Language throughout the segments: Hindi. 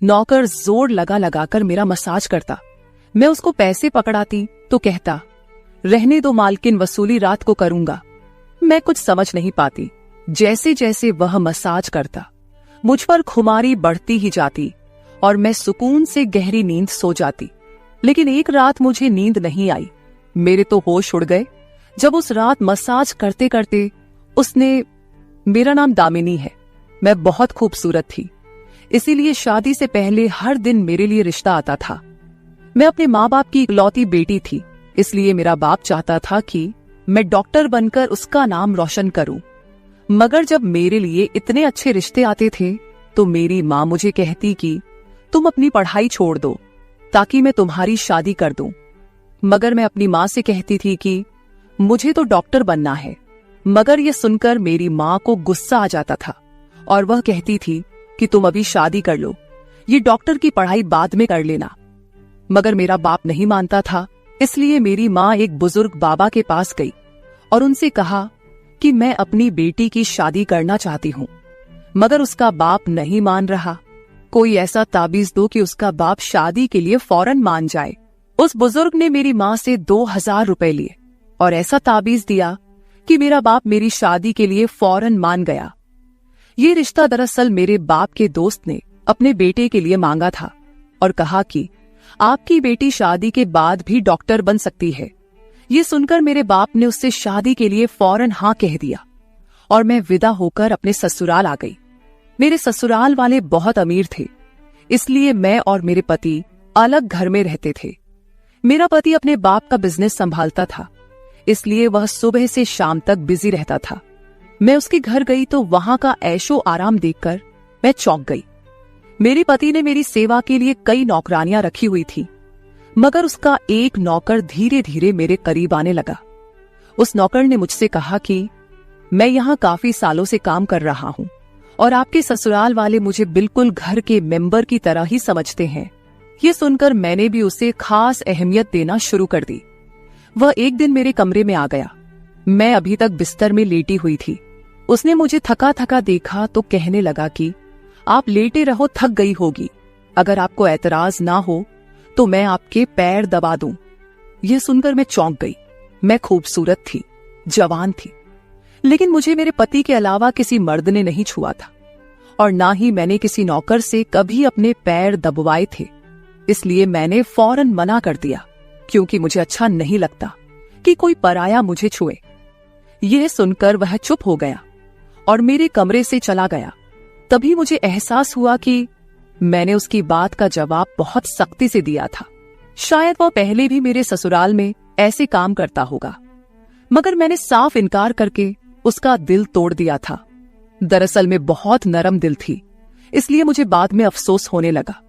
नौकर जोर लगा लगाकर मेरा मसाज करता। मैं उसको पैसे पकड़ाती तो कहता, रहने दो मालकिन, वसूली रात को करूंगा। मैं कुछ समझ नहीं पाती। जैसे जैसे वह मसाज करता मुझ पर खुमारी बढ़ती ही जाती और मैं सुकून से गहरी नींद सो जाती। लेकिन एक रात मुझे नींद नहीं आई। मेरे तो होश उड़ गए जब उस रात मसाज करते करते उसने, मेरा नाम दामिनी है, मैं बहुत खूबसूरत थी, इसीलिए शादी से पहले हर दिन मेरे लिए रिश्ता आता था। मैं अपने माँ बाप की इकलौती बेटी थी, इसलिए मेरा बाप चाहता था कि मैं डॉक्टर बनकर उसका नाम रोशन करूं। मगर जब मेरे लिए इतने अच्छे रिश्ते आते थे तो मेरी माँ मुझे कहती कि तुम अपनी पढ़ाई छोड़ दो ताकि मैं तुम्हारी शादी कर दूं। मगर मैं अपनी माँ से कहती थी कि मुझे तो डॉक्टर बनना है। मगर यह सुनकर मेरी माँ को गुस्सा आ जाता था और वह कहती थी कि तुम अभी शादी कर लो, ये डॉक्टर की पढ़ाई बाद में कर लेना। मगर मेरा बाप नहीं मानता था, इसलिए मेरी माँ एक बुजुर्ग बाबा के पास गई और उनसे कहा कि मैं अपनी बेटी की शादी करना चाहती हूँ। मगर उसका बाप नहीं मान रहा। कोई ऐसा ताबीज दो कि उसका बाप शादी के लिए फौरन मान जाए। उस बुजुर्ग ने मेरी माँ से 2000 रुपए लिए और ऐसा ताबीज दिया कि मेरा बाप मेरी शादी के लिए फौरन मान गया। ये रिश्ता दरअसल मेरे बाप के दोस्त ने अपने बेटे के लिए मांगा था और कहा कि आपकी बेटी शादी के बाद भी डॉक्टर बन सकती है। ये सुनकर मेरे बाप ने उससे शादी के लिए फौरन हाँ कह दिया और मैं विदा होकर अपने ससुराल आ गई। मेरे ससुराल वाले बहुत अमीर थे, इसलिए मैं और मेरे पति अलग घर में रहते थे। मेरा पति अपने बाप का बिजनेस संभालता था, इसलिए वह सुबह से शाम तक बिजी रहता था। मैं उसके घर गई तो वहां का ऐशो आराम देखकर मैं चौंक गई। मेरे पति ने मेरी सेवा के लिए कई नौकरानियां रखी हुई थी, मगर उसका एक नौकर धीरे धीरे मेरे करीब आने लगा। उस नौकर ने मुझसे कहा कि मैं यहाँ काफी सालों से काम कर रहा हूँ और आपके ससुराल वाले मुझे बिल्कुल घर के मेंबर की तरह ही समझते हैं। ये सुनकर मैंने भी उसे खास अहमियत देना शुरू कर दी। वह एक दिन मेरे कमरे में आ गया। मैं अभी तक बिस्तर में लेटी हुई थी। उसने मुझे थका थका देखा तो कहने लगा कि आप लेटे रहो, थक गई होगी, अगर आपको एतराज ना हो तो मैं आपके पैर दबा दूं। यह सुनकर मैं चौंक गई। मैं खूबसूरत थी, जवान थी, लेकिन मुझे मेरे पति के अलावा किसी मर्द ने नहीं छुआ था और ना ही मैंने किसी नौकर से कभी अपने पैर दबवाए थे। इसलिए मैंने फौरन मना कर दिया, क्योंकि मुझे अच्छा नहीं लगता कि कोई पराया मुझे छुए। यह सुनकर वह चुप हो गया और मेरे कमरे से चला गया। तभी मुझे एहसास हुआ कि मैंने उसकी बात का जवाब बहुत सख्ती से दिया था। शायद वह पहले भी मेरे ससुराल में ऐसे काम करता होगा, मगर मैंने साफ इनकार करके उसका दिल तोड़ दिया था। दरअसल मैं बहुत नरम दिल थी, इसलिए मुझे बाद में अफसोस होने लगा।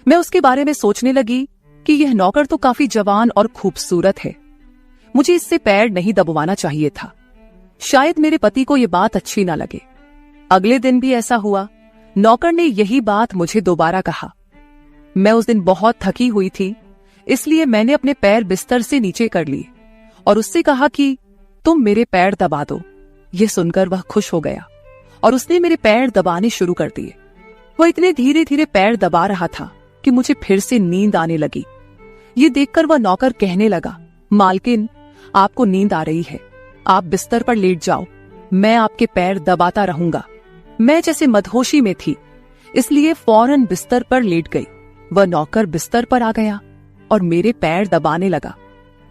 मैं उसके बारे में सोचने लगी कि यह नौकर तो काफी जवान और खूबसूरत है, मुझे इससे पैर नहीं दबवाना चाहिए था। शायद मेरे पति को यह बात अच्छी ना लगे। अगले दिन भी ऐसा हुआ। नौकर ने यही बात मुझे दोबारा कहा। मैं उस दिन बहुत थकी हुई थी, इसलिए मैंने अपने पैर बिस्तर से नीचे कर लिए और उससे कहा कि तुम मेरे पैर दबा दो। यह सुनकर वह खुश हो गया और उसने मेरे पैर दबाने शुरू कर दिए। वह इतने धीरे धीरे पैर दबा रहा था कि मुझे फिर से नींद आने लगी। ये देखकर वह नौकर कहने लगा, मालकिन, आपको नींद आ रही है, आप बिस्तर पर लेट जाओ, मैं आपके पैर दबाता रहूंगा। मैं जैसे मदहोशी में थी, इसलिए फौरन बिस्तर पर लेट गई। वह नौकर बिस्तर पर आ गया और मेरे पैर दबाने लगा।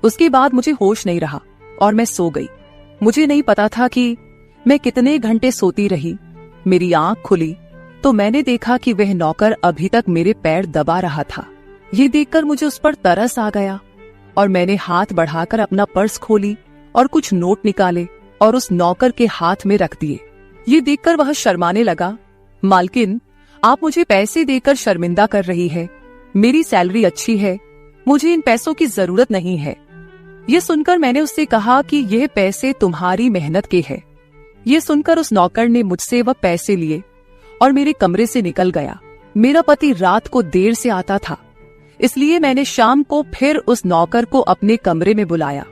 उसके बाद मुझे होश नहीं रहा और मैं सो गई। मुझे नहीं पता था कि मैं कितने घंटे सोती रही। मेरी आंख खुली तो मैंने देखा कि वह नौकर अभी तक मेरे पैर दबा रहा था। ये देखकर मुझे उस पर तरस आ गया और मैंने हाथ बढ़ाकर अपना पर्स खोली और कुछ नोट निकाले और उस नौकर के हाथ में रख दिए। ये देखकर वह शर्माने लगा। मालकिन, आप मुझे पैसे देकर शर्मिंदा कर रही है, मेरी सैलरी अच्छी है, मुझे इन पैसों की जरूरत नहीं है। ये सुनकर मैंने उससे कहा कि यह पैसे तुम्हारी मेहनत के हैं। ये सुनकर उस नौकर ने मुझसे वह पैसे लिए और मेरे कमरे से निकल गया। मेरा पति रात को देर से आता था, इसलिए मैंने शाम को फिर उस नौकर को अपने कमरे में बुलाया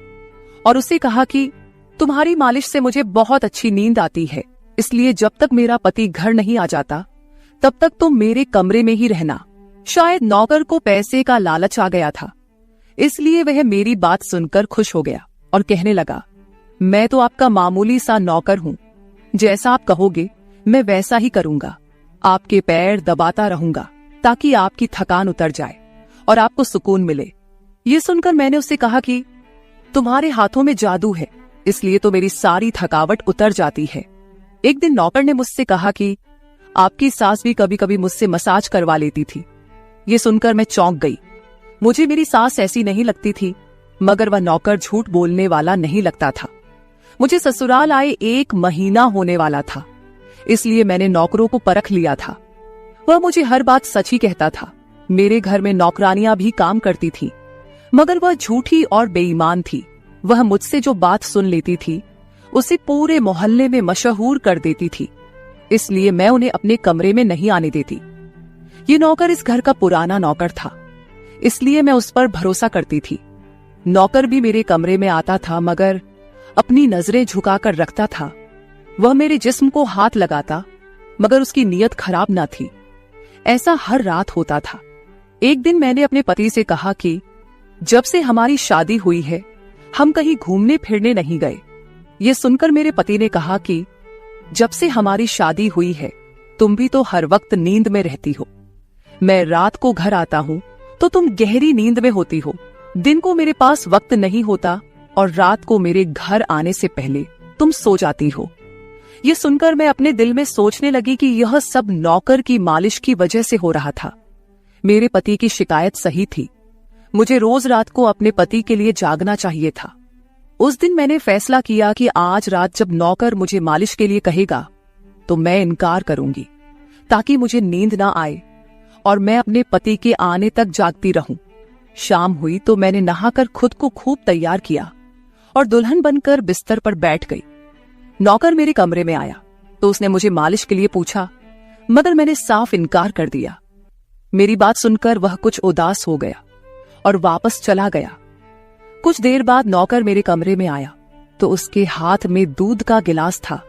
और उससे कहा कि तुम्हारी मालिश से मुझे बहुत अच्छी नींद आती है, इसलिए जब तक मेरा पति घर नहीं आ जाता तब तक तुम मेरे कमरे में ही रहना। शायद नौकर को पैसे का लालच आ गया था, इसलिए वह मेरी बात सुनकर खुश हो गया और कहने लगा, मैं तो आपका मामूली सा नौकर हूं, जैसा आप कहोगे मैं वैसा ही करूंगा। आपके पैर दबाता रहूंगा ताकि आपकी थकान उतर जाए और आपको सुकून मिले। ये सुनकर मैंने उससे कहा कि तुम्हारे हाथों में जादू है, इसलिए तो मेरी सारी थकावट उतर जाती है। एक दिन नौकर ने मुझसे कहा कि आपकी सास भी कभी कभी मुझसे मसाज करवा लेती थी। ये सुनकर मैं चौंक गई। मुझे मेरी सास ऐसी नहीं लगती थी, मगर वह नौकर झूठ बोलने वाला नहीं लगता था। मुझे ससुराल आए 1 महीना होने वाला था, इसलिए मैंने नौकरों को परख लिया था। वह मुझे हर बात सच ही कहता था। मेरे घर में नौकरानियां भी काम करती थी, मगर वह झूठी और बेईमान थी। वह मुझसे जो बात सुन लेती थी उसे पूरे मोहल्ले में मशहूर कर देती थी, इसलिए मैं उन्हें अपने कमरे में नहीं आने देती। ये नौकर इस घर का पुराना नौकर था, इसलिए मैं उस पर भरोसा करती थी। नौकर भी मेरे कमरे में आता था, मगर अपनी नजरें झुकाकर रखता था। वह मेरे जिस्म को हाथ लगाता, मगर उसकी नीयत खराब न थी। ऐसा हर रात होता था। एक दिन मैंने अपने पति से कहा कि जब से हमारी शादी हुई है हम कहीं घूमने फिरने नहीं गए। ये सुनकर मेरे पति ने कहा कि जब से हमारी शादी हुई है तुम भी तो हर वक्त नींद में रहती हो। मैं रात को घर आता हूं तो तुम गहरी नींद में होती हो। दिन को मेरे पास वक्त नहीं होता और रात को मेरे घर आने से पहले तुम सो जाती हो। ये सुनकर मैं अपने दिल में सोचने लगी कि यह सब नौकर की मालिश की वजह से हो रहा था। मेरे पति की शिकायत सही थी। मुझे रोज रात को अपने पति के लिए जागना चाहिए था। उस दिन मैंने फैसला किया कि आज रात जब नौकर मुझे मालिश के लिए कहेगा तो मैं इनकार करूंगी, ताकि मुझे नींद ना आए और मैं अपने पति के आने तक जागती रहूं। शाम हुई तो मैंने नहाकर खुद को खूब तैयार किया और दुल्हन बनकर बिस्तर पर बैठ गई। नौकर मेरे कमरे में आया तो उसने मुझे मालिश के लिए पूछा, मगर मैंने साफ इनकार कर दिया। मेरी बात सुनकर वह कुछ उदास हो गया और वापस चला गया। कुछ देर बाद नौकर मेरे कमरे में आया तो उसके हाथ में दूध का गिलास था।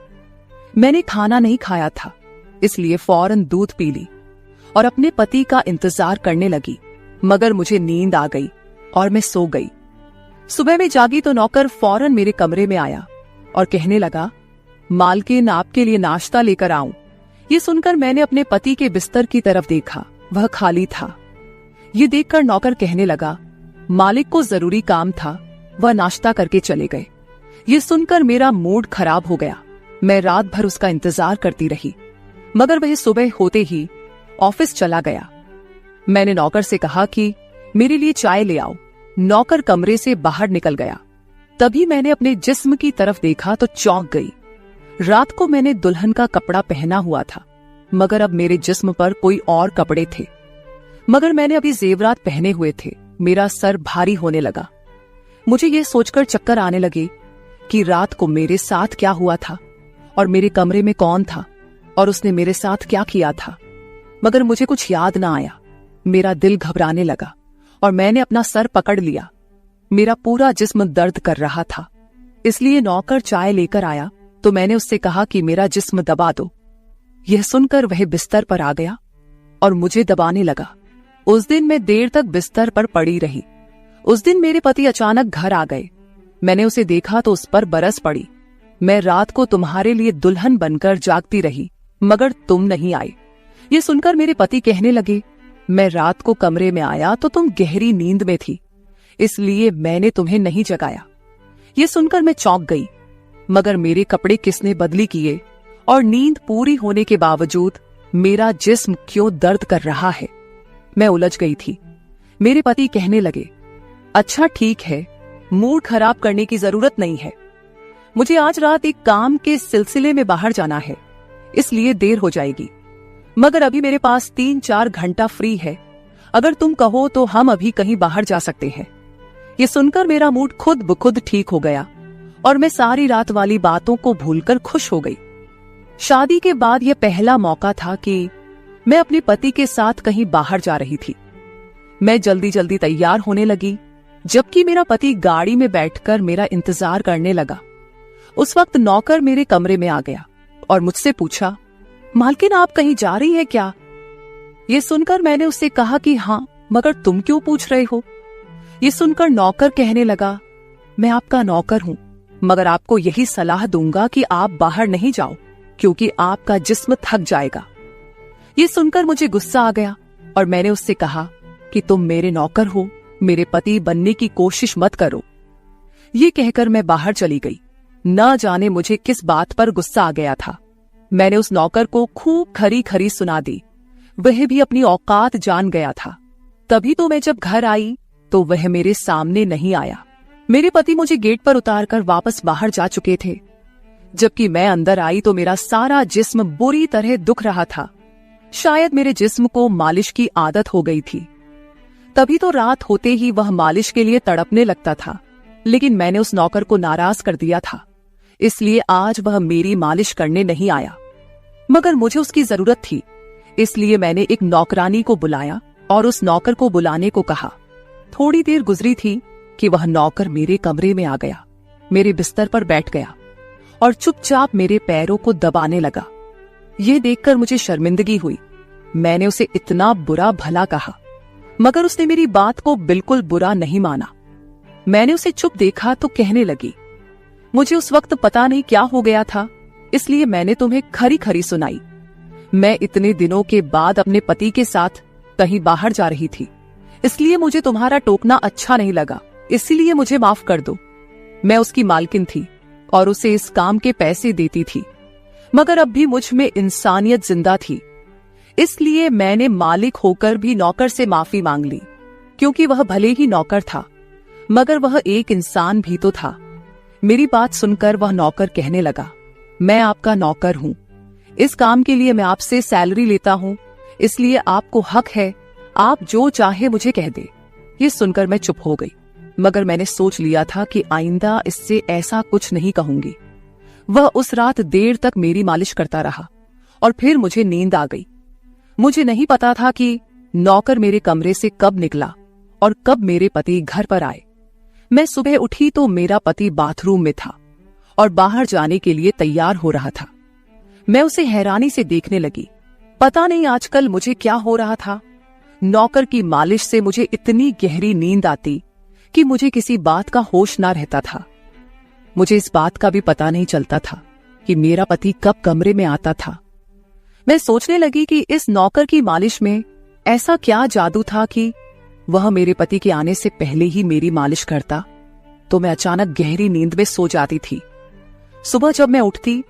मैंने खाना नहीं खाया था, इसलिए फौरन दूध पी ली और अपने पति का इंतजार करने लगी, मगर मुझे नींद आ गई और मैं सो गई। सुबह में जागी तो नौकर फौरन मेरे कमरे में आया और कहने लगा, मालकिन आपके लिए नाश्ता लेकर आऊं। ये सुनकर मैंने अपने पति के बिस्तर की तरफ देखा, वह खाली था। ये देखकर नौकर कहने लगा, मालिक को जरूरी काम था, वह नाश्ता करके चले गए। ये सुनकर मेरा मूड खराब हो गया। मैं रात भर उसका इंतजार करती रही, मगर वह सुबह होते ही ऑफिस चला गया। मैंने नौकर से कहा कि मेरे लिए चाय ले आओ। नौकर कमरे से बाहर निकल गया। तभी मैंने अपने जिस्म की तरफ देखा तो चौंक गई। रात को मैंने दुल्हन का कपड़ा पहना हुआ था, मगर अब मेरे जिस्म पर कोई और कपड़े थे। मगर मैंने अभी जेवरात पहने हुए थे। मेरा सर भारी होने लगा। मुझे यह सोचकर चक्कर आने लगे कि रात को मेरे साथ क्या हुआ था और मेरे कमरे में कौन था और उसने मेरे साथ क्या किया था, मगर मुझे कुछ याद ना आया। मेरा दिल घबराने लगा और मैंने अपना सर पकड़ लिया। मेरा पूरा जिस्म दर्द कर रहा था, इसलिए नौकर चाय लेकर आया तो मैंने उससे कहा कि मेरा जिस्म दबा दो। यह सुनकर वह बिस्तर पर आ गया और मुझे दबाने लगा। उस दिन मैं देर तक बिस्तर पर पड़ी रही। उस दिन मेरे पति अचानक घर आ गए। मैंने उसे देखा तो उस पर बरस पड़ी। मैं रात को तुम्हारे लिए दुल्हन बनकर जागती रही, मगर तुम नहीं आए। ये सुनकर मेरे पति कहने लगे, मैं रात को कमरे में आया तो तुम गहरी नींद में थी, इसलिए मैंने तुम्हें नहीं जगाया। ये सुनकर मैं चौंक गई, मगर मेरे कपड़े किसने बदली किए और नींद पूरी होने के बावजूद मेरा जिस्म क्यों दर्द कर रहा है। मैं उलझ गई थी। मेरे पति कहने लगे, अच्छा ठीक है, मूड खराब करने की जरूरत नहीं है। मुझे आज रात एक काम के सिलसिले में बाहर जाना है, इसलिए देर हो जाएगी, मगर अभी मेरे पास 3-4 घंटा फ्री है। अगर तुम कहो तो हम अभी कहीं बाहर जा सकते हैं। ये सुनकर मेरा मूड खुद ब खुद ठीक हो गया और मैं सारी रात वाली बातों को भूलकर खुश हो गई। शादी के बाद यह पहला मौका था कि मैं अपने पति के साथ कहीं बाहर जा रही थी। मैं जल्दी जल्दी तैयार होने लगी, जबकि मेरा पति गाड़ी में बैठकर मेरा इंतजार करने लगा। उस वक्त नौकर मेरे कमरे में आ गया और मुझसे पूछा, मालकिन आप कहीं जा रही है क्या? ये सुनकर मैंने उससे कहा कि हाँ, मगर तुम क्यों पूछ रहे हो? ये सुनकर नौकर कहने लगा, मैं आपका नौकर हूं, मगर आपको यही सलाह दूंगा कि आप बाहर नहीं जाओ, क्योंकि आपका जिस्म थक जाएगा। ये सुनकर मुझे गुस्सा आ गया और मैंने उससे कहा कि तुम मेरे नौकर हो, मेरे पति बनने की कोशिश मत करो। ये कहकर मैं बाहर चली गई। न जाने मुझे किस बात पर गुस्सा आ गया था। मैंने उस नौकर को खूब खरी खरी सुना दी। वह भी अपनी औकात जान गया था। तभी तो मैं जब घर आई तो वह मेरे सामने नहीं आया। मेरे पति मुझे गेट पर उतारकर वापस बाहर जा चुके थे। जबकि मैं अंदर आई तो मेरा सारा जिस्म बुरी तरह दुख रहा था। शायद मेरे जिस्म को मालिश की आदत हो गई थी। तभी तो रात होते ही वह मालिश के लिए तड़पने लगता था। लेकिन मैंने उस नौकर को नाराज कर दिया था, इसलिए आज वह मेरी मालिश करने नहीं आया। मगर मुझे उसकी जरूरत थी, इसलिए मैंने एक नौकरानी को बुलाया और उस नौकर को बुलाने को कहा। थोड़ी देर गुजरी थी कि वह नौकर मेरे कमरे में आ गया, मेरे बिस्तर पर बैठ गया और चुपचाप मेरे पैरों को दबाने लगा। यह देखकर मुझे शर्मिंदगी हुई। मैंने उसे इतना बुरा भला कहा, मगर उसने मेरी बात को बिल्कुल बुरा नहीं माना। मैंने उसे चुप देखा तो कहने लगी, मुझे उस वक्त पता नहीं क्या हो गया था, इसलिए मैंने तुम्हें खरी खरी सुनाई। मैं इतने दिनों के बाद अपने पति के साथ कहीं बाहर जा रही थी, इसलिए मुझे तुम्हारा टोकना अच्छा नहीं लगा, इसीलिए मुझे माफ कर दो। मैं उसकी मालकिन थी और उसे इस काम के पैसे देती थी, मगर अब भी मुझ में इंसानियत जिंदा थी, इसलिए मैंने मालिक होकर भी नौकर से माफी मांग ली। क्योंकि वह भले ही नौकर था, मगर वह एक इंसान भी तो था। मेरी बात सुनकर वह नौकर कहने लगा, मैं आपका नौकर हूं, इस काम के लिए मैं आपसे सैलरी लेता हूं, इसलिए आपको हक है, आप जो चाहे मुझे कह दे। ये सुनकर मैं चुप हो गई, मगर मैंने सोच लिया था कि आइंदा इससे ऐसा कुछ नहीं कहूंगी। वह उस रात देर तक मेरी मालिश करता रहा और फिर मुझे नींद आ गई। मुझे नहीं पता था कि नौकर मेरे कमरे से कब निकला और कब मेरे पति घर पर आए। मैं सुबह उठी तो मेरा पति बाथरूम में था और बाहर जाने के लिए तैयार हो रहा था। मैं उसे हैरानी से देखने लगी। पता नहीं आजकल मुझे क्या हो रहा था। नौकर की मालिश से मुझे इतनी गहरी नींद आती कि मुझे किसी बात का होश ना रहता था। मुझे इस बात का भी पता नहीं चलता था कि मेरा पति कब कमरे में आता था। मैं सोचने लगी कि इस नौकर की मालिश में ऐसा क्या जादू था कि वह मेरे पति के आने से पहले ही मेरी मालिश करता, तो मैं अचानक गहरी नींद में सो जाती थी। सुबह जब मैं उठती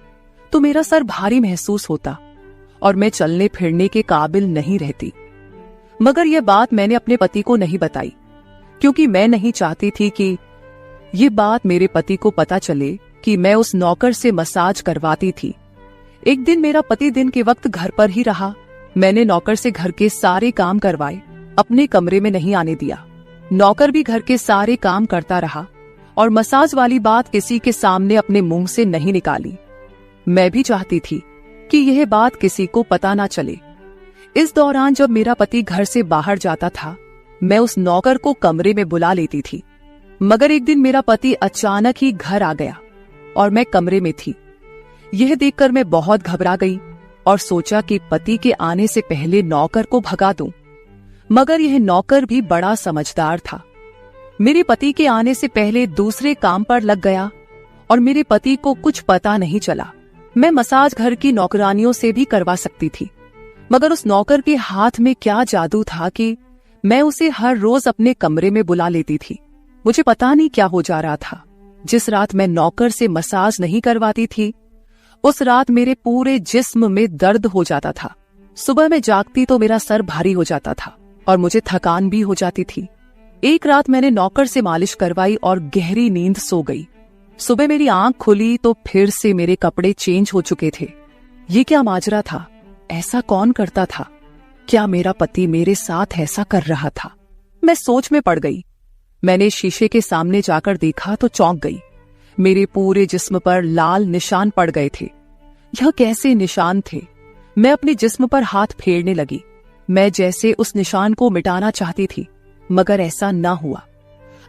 तो मेरा सर भारी महसूस होता और मैं चलने फिरने के काबिल नहीं रहती। मगर यह बात मैंने अपने पति को नहीं बताई, क्योंकि मैं नहीं चाहती थी कि ये बात मेरे पति को पता चले कि मैं उस नौकर से मसाज करवाती थी। एक दिन मेरा पति दिन के वक्त घर पर ही रहा। मैंने नौकर से घर के सारे काम करवाए, अपने कमरे में नहीं आने दिया। नौकर भी घर के सारे काम करता रहा और मसाज वाली बात किसी के सामने अपने मुंह से नहीं निकाली। मैं भी चाहती थी कि यह बात किसी को पता ना चले। इस दौरान जब मेरा पति घर से बाहर जाता था, मैं उस नौकर को कमरे में बुला लेती थी। मगर एक दिन मेरा पति अचानक ही घर आ गया और मैं कमरे में थी। यह देखकर मैं बहुत घबरा गई और सोचा कि पति के आने से पहले नौकर को भगा दूं। मगर यह नौकर भी बड़ा समझदार था। मेरे पति के आने से पहले दूसरे काम पर लग गया और मेरे पति को कुछ पता नहीं चला। मैं मसाज घर की नौकरानियों से भी करवा सकती थी, मगर उस नौकर के हाथ में क्या जादू था कि मैं उसे हर रोज अपने कमरे में बुला लेती थी। मुझे पता नहीं क्या हो जा रहा था। जिस रात मैं नौकर से मसाज नहीं करवाती थी, उस रात मेरे पूरे जिस्म में दर्द हो जाता था। सुबह मैं जागती तो मेरा सर भारी हो जाता था और मुझे थकान भी हो जाती थी। एक रात मैंने नौकर से मालिश करवाई और गहरी नींद सो गई। सुबह मेरी आंख खुली तो फिर से मेरे कपड़े चेंज हो चुके थे। ये क्या माजरा था? ऐसा कौन करता था? क्या मेरा पति मेरे साथ ऐसा कर रहा था? मैं सोच में पड़ गई। मैंने शीशे के सामने जाकर देखा तो चौंक गई। मेरे पूरे जिस्म पर लाल निशान पड़ गए थे। यह कैसे निशान थे? मैं अपने जिस्म पर हाथ फेरने लगी। मैं जैसे उस निशान को मिटाना चाहती थी, मगर ऐसा न हुआ।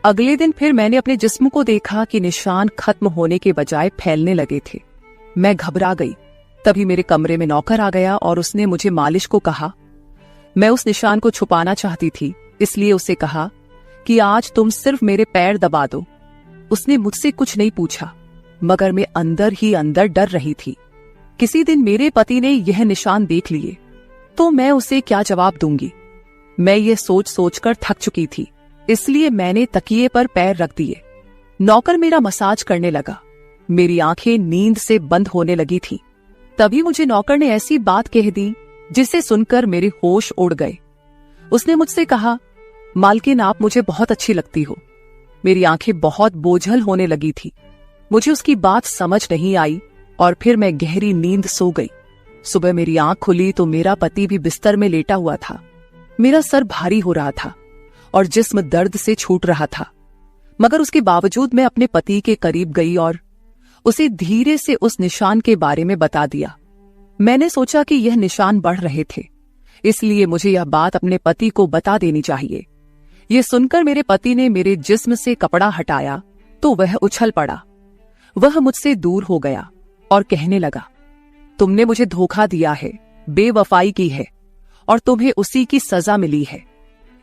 अगले दिन फिर मैंने अपने जिस्म को देखा कि निशान खत्म होने के बजाय फैलने लगे थे। मैं घबरा गई। तभी मेरे कमरे में नौकर आ गया और उसने मुझे मालिश को कहा। मैं उस निशान को छुपाना चाहती थी, इसलिए उसे कहा कि आज तुम सिर्फ मेरे पैर दबा दो। उसने मुझसे कुछ नहीं पूछा, मगर मैं अंदर ही अंदर डर रही थी। किसी दिन मेरे पति ने यह निशान देख लिए तो मैं उसे क्या जवाब दूंगी। मैं ये सोच सोचकर थक चुकी थी, इसलिए मैंने तकिए पर पैर रख दिए। नौकर मेरा मसाज करने लगा। मेरी आंखें नींद से बंद होने लगी थी। तभी मुझे नौकर ने ऐसी बात कह दी जिसे सुनकर मेरे होश उड़ गए। उसने मुझसे कहा, मालकिन आप मुझे बहुत अच्छी लगती हो। मेरी आंखें बहुत बोझल होने लगी थी। मुझे उसकी बात समझ नहीं आई और फिर मैं गहरी नींद सो गई। सुबह मेरी आंख खुली तो मेरा पति भी बिस्तर में लेटा हुआ था। मेरा सर भारी हो रहा था और जिस्म दर्द से छूट रहा था, मगर उसके बावजूद मैं अपने पति के करीब गई और उसे धीरे से उस निशान के बारे में बता दिया। मैंने सोचा कि यह निशान बढ़ रहे थे, इसलिए मुझे यह बात अपने पति को बता देनी चाहिए। यह सुनकर मेरे पति ने मेरे जिस्म से कपड़ा हटाया तो वह उछल पड़ा। वह मुझसे दूर हो गया और कहने लगा, तुमने मुझे धोखा दिया है, बेवफाई की है और तुम्हें उसी की सजा मिली है।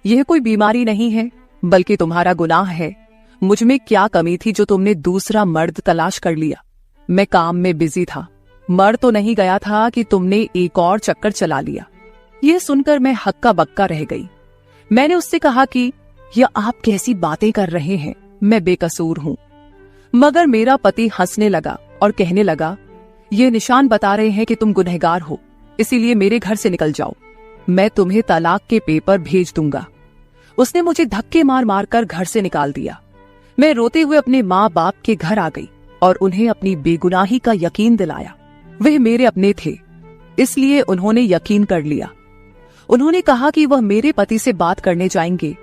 यह कोई बीमारी नहीं है, बल्कि तुम्हारा गुनाह है। मुझ में क्या कमी थी जो तुमने दूसरा मर्द तलाश कर लिया। मैं काम में बिजी था, मर तो नहीं गया था कि तुमने एक और चक्कर चला लिया। यह सुनकर मैं हक्का बक्का रह गई। मैंने उससे कहा कि यह आप कैसी बातें कर रहे हैं, मैं बेकसूर हूं। मगर मेरा पति हंसने लगा और कहने लगा, ये निशान बता रहे हैं कि तुम गुनहगार हो, इसीलिए मेरे घर से निकल जाओ, मैं तुम्हें तलाक के पेपर भेज दूंगा। उसने मुझे धक्के मार मार कर घर से निकाल दिया। मैं रोते हुए अपने माँ बाप के घर आ गई और उन्हें अपनी बेगुनाही का यकीन दिलाया। वे मेरे अपने थे, इसलिए उन्होंने यकीन कर लिया। उन्होंने कहा कि वह मेरे पति से बात करने जाएंगे,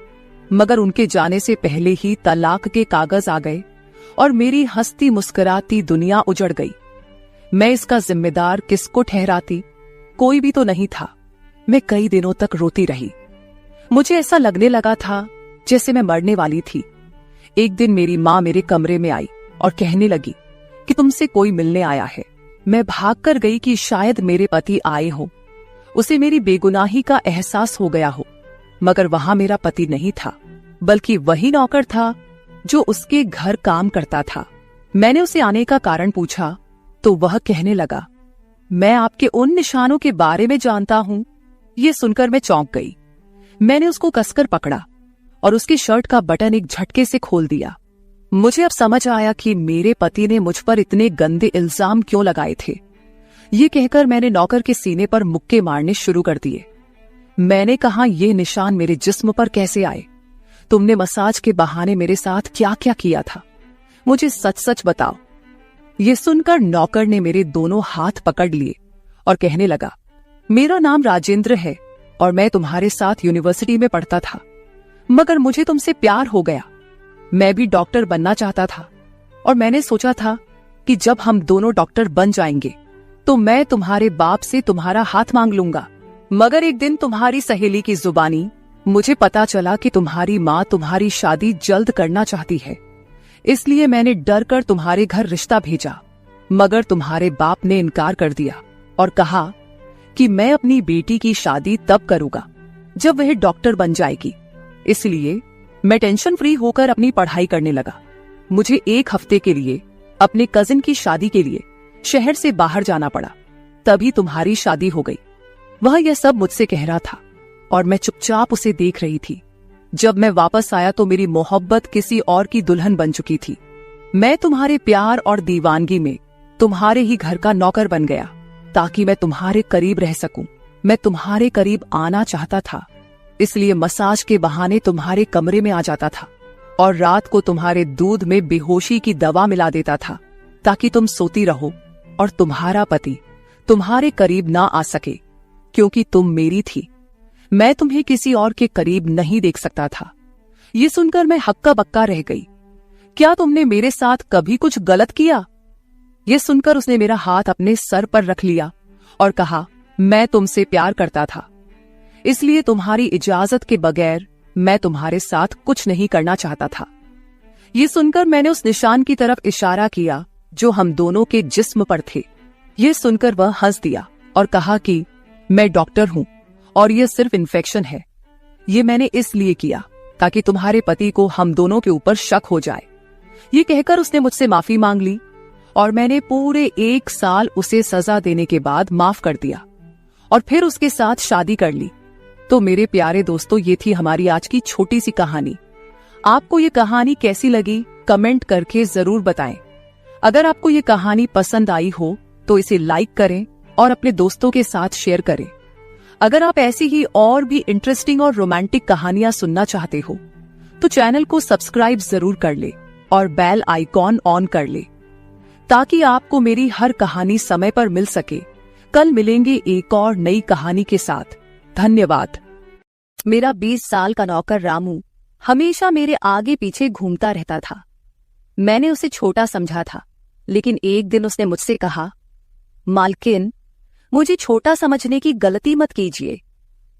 मगर उनके जाने से पहले ही तलाक के कागज आ गए और मेरी हंसती मुस्कुराती दुनिया उजड़ गई। मैं इसका जिम्मेदार किसको ठहराती? कोई भी तो नहीं था। मैं कई दिनों तक रोती रही। मुझे ऐसा लगने लगा था जैसे मैं मरने वाली थी। एक दिन मेरी माँ मेरे कमरे में आई और कहने लगी कि तुमसे कोई मिलने आया है। मैं भागकर गई कि शायद मेरे पति आए हो, उसे मेरी बेगुनाही का एहसास हो गया हो। मगर वहां मेरा पति नहीं था, बल्कि वही नौकर था जो उसके घर काम करता था। मैंने उसे आने का कारण पूछा तो वह कहने लगा, मैं आपके उन निशानों के बारे में जानता हूं। ये सुनकर मैं चौंक गई। मैंने उसको कसकर पकड़ा और उसकी शर्ट का बटन एक झटके से खोल दिया। मुझे अब समझ आया कि मेरे पति ने मुझ पर इतने गंदे इल्जाम क्यों लगाए थे। ये कहकर मैंने नौकर के सीने पर मुक्के मारने शुरू कर दिए। मैंने कहा, ये निशान मेरे जिस्म पर कैसे आए? तुमने मसाज के बहाने मेरे साथ क्या क्या किया था? मुझे सच सच बताओ। ये सुनकर नौकर ने मेरे दोनों हाथ पकड़ लिए और कहने लगा, मेरा नाम राजेंद्र है और मैं तुम्हारे साथ यूनिवर्सिटी में पढ़ता था, मगर मुझे तुमसे प्यार हो गया। मैं भी डॉक्टर बनना चाहता था और मैंने सोचा था कि जब हम दोनों डॉक्टर बन जाएंगे तो मैं तुम्हारे बाप से तुम्हारा हाथ मांग लूंगा। मगर एक दिन तुम्हारी सहेली की जुबानी मुझे पता चला कि तुम्हारी माँ तुम्हारी शादी जल्द करना चाहती है, इसलिए मैंने डर कर तुम्हारे घर रिश्ता भेजा। मगर तुम्हारे बाप ने इनकार कर दिया और कहा कि मैं अपनी बेटी की शादी तब करूंगा जब वह डॉक्टर बन जाएगी। इसलिए मैं टेंशन फ्री होकर अपनी पढ़ाई करने लगा। मुझे एक हफ्ते के लिए अपने कजिन की शादी के लिए शहर से बाहर जाना पड़ा। तभी तुम्हारी शादी हो गई। वह यह सब मुझसे कह रहा था और मैं चुपचाप उसे देख रही थी। जब मैं वापस आया तो मेरी मोहब्बत किसी और की दुल्हन बन चुकी थी। मैं तुम्हारे प्यार और दीवानगी में तुम्हारे ही घर का नौकर बन गया ताकि मैं तुम्हारे करीब रह सकूं। मैं तुम्हारे करीब आना चाहता था, इसलिए मसाज के बहाने तुम्हारे कमरे में आ जाता था और रात को तुम्हारे दूध में बेहोशी की दवा मिला देता था ताकि तुम सोती रहो और तुम्हारा पति तुम्हारे करीब ना आ सके, क्योंकि तुम मेरी थी। मैं तुम्हें किसी और के करीब नहीं देख सकता था। ये सुनकर मैं हक्का बक्का रह गई। क्या तुमने मेरे साथ कभी कुछ गलत किया? ये सुनकर उसने मेरा हाथ अपने सर पर रख लिया और कहा, मैं तुमसे प्यार करता था, इसलिए तुम्हारी इजाजत के बगैर मैं तुम्हारे साथ कुछ नहीं करना चाहता था। ये सुनकर मैंने उस निशान की तरफ इशारा किया जो हम दोनों के जिस्म पर थे। ये सुनकर वह हंस दिया और कहा कि मैं डॉक्टर हूं और ये सिर्फ इन्फेक्शन है। ये मैंने इसलिए किया ताकि तुम्हारे पति को हम दोनों के ऊपर शक हो जाए। ये कहकर उसने मुझसे माफी मांग ली और मैंने पूरे 1 साल उसे सजा देने के बाद माफ कर दिया और फिर उसके साथ शादी कर ली। तो मेरे प्यारे दोस्तों, ये थी हमारी आज की छोटी सी कहानी। आपको ये कहानी कैसी लगी कमेंट करके जरूर बताएं। अगर आपको ये कहानी पसंद आई हो तो इसे लाइक करें और अपने दोस्तों के साथ शेयर करें। अगर आप ऐसी ही और भी इंटरेस्टिंग और रोमांटिक कहानियां सुनना चाहते हो तो चैनल को सब्सक्राइब जरूर कर ले और बेल आइकॉन ऑन कर ले ताकि आपको मेरी हर कहानी समय पर मिल सके। कल मिलेंगे एक और नई कहानी के साथ। धन्यवाद। मेरा 20 साल का नौकर रामू हमेशा मेरे आगे पीछे घूमता रहता था। मैंने उसे छोटा समझा था, लेकिन एक दिन उसने मुझसे कहा, मालकिन, मुझे छोटा समझने की गलती मत कीजिए।